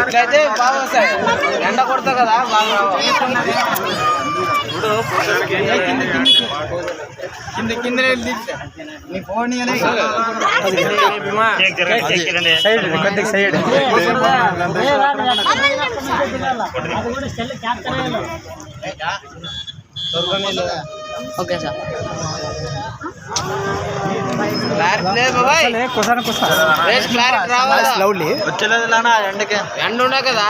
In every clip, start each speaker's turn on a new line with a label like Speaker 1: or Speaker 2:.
Speaker 1: ఇట్లయితే బాగా వస్తాయి. ఎండ కొడతా కదా బాగా కింద నీ ఫోన్ సైడ్ ఓకే సార్ ఎండ ఉన్నా కదా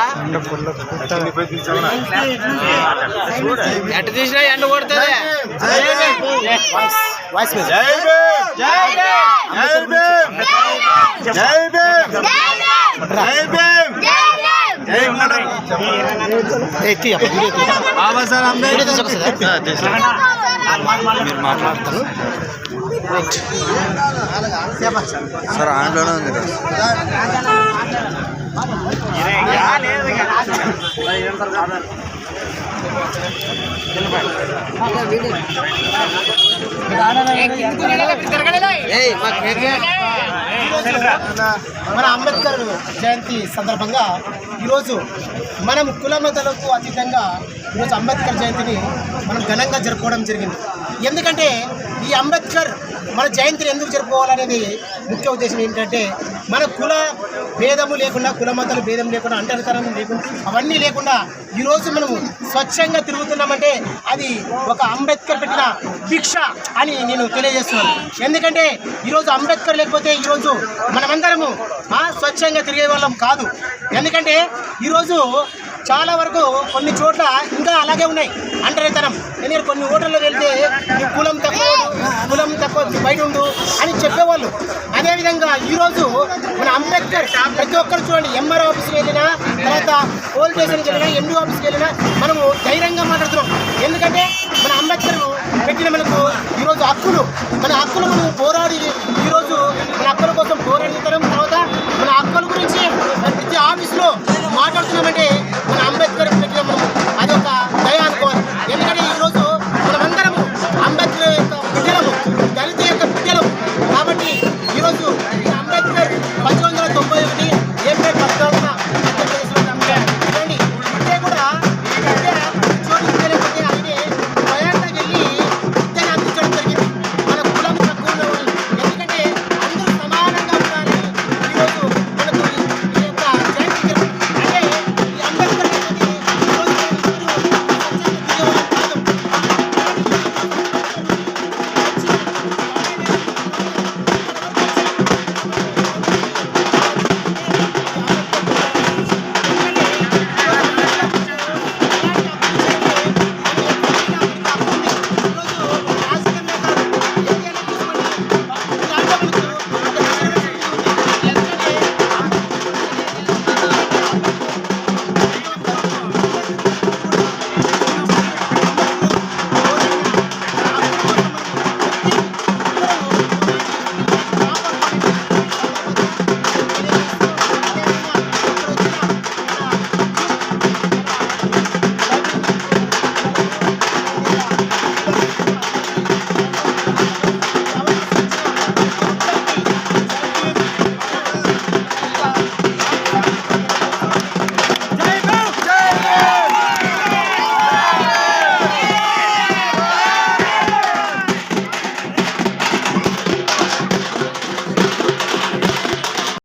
Speaker 1: ఎట్ట తీసినా ఎండ కొడుతుంది. బాబాసాహెబ్ అంబేద్కర్ మీరు మాట్లాడతారు సార్ ఆండ్లోనే ఉంది
Speaker 2: మన అంబేద్కర్ జయంతి సందర్భంగా ఈరోజు మనం కుల మతాలకు అతీతంగా ఈరోజు అంబేద్కర్ జయంతిని మనం ఘనంగా జరుపుకోవడం జరిగింది. ఎందుకంటే ఈ అంబేద్కర్ మన జయంతిని ఎందుకు జరుపుకోవాలనేది ముఖ్య ఉద్దేశం ఏంటంటే మన కుల భేదము లేకుండా కుల మతాల భేదం లేకుండా అంటరితనం లేకుండా అవన్నీ లేకుండా ఈరోజు మనము స్వచ్ఛంగా తిరుగుతున్నామంటే అది ఒక అంబేద్కర్ పెట్టిన భిక్ష అని నేను తెలియజేస్తున్నాను. ఎందుకంటే ఈరోజు అంబేద్కర్ లేకపోతే ఈరోజు మనమందరము స్వచ్ఛంగా తిరిగే వాళ్ళం కాదు. ఎందుకంటే ఈరోజు చాలా వరకు కొన్ని చోట్ల ఇంకా అలాగే ఉన్నాయి అంటరితనం. ఎందుకంటే కొన్ని హోటల్లో వెళ్తే ఈ కులం తక్కువ బయట ఉండు అని చెప్పేవాళ్ళు. అదేవిధంగా ఈరోజు మన అంబేద్కర్ ప్రతి ఒక్కరు చూడండి, ఎంఆర్ ఆఫీస్కి వెళ్ళినా తర్వాత పోలీస్ స్టేషన్కి వెళ్ళినా ఎండి ఆఫీస్కి వెళ్ళినా మనము ధైర్యంగా మాట్లాడుతున్నాం. ఎందుకంటే మన అంబేద్కర్ పెట్టిన మనకు ఈరోజు హక్కులు, మన హక్కులు మనం పోరాడి ఈరోజు మన హక్కుల కోసం పోరాడుతున్నాం. తర్వాత మన హక్కుల గురించి ప్రతి ఆఫీస్లో మాట్లాడుతున్నామంటే